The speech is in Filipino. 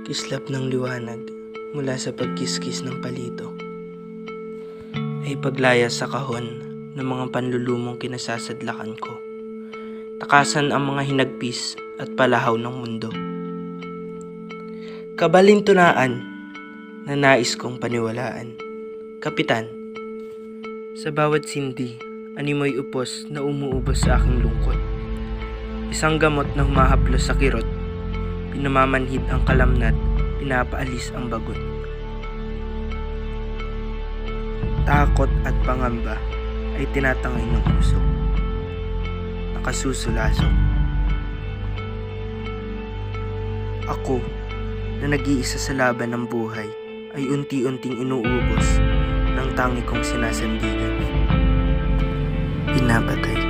Kislap ng liwanag mula sa pagkiskis ng palito ay paglayas sa kahon ng mga panlulumong kinasasadlakan ko. Takasan ang mga hinagpis at palahaw ng mundo. Kabalintunaan na nais kong paniwalaan. Kapitan, sa bawat sindi, animoy upos na umuubos sa aking lungkot. Isang gamot na humahaplos sa kirot, pinamamanhid ang kalamnat, pinapaalis ang bagot. Takot at pangamba ay tinatangay ng puso, nakasusulasok. Ako na nag-iisa sa laban ng buhay ay unti-unting inuubos ng tangi kong sinasandigan. Pinapatay.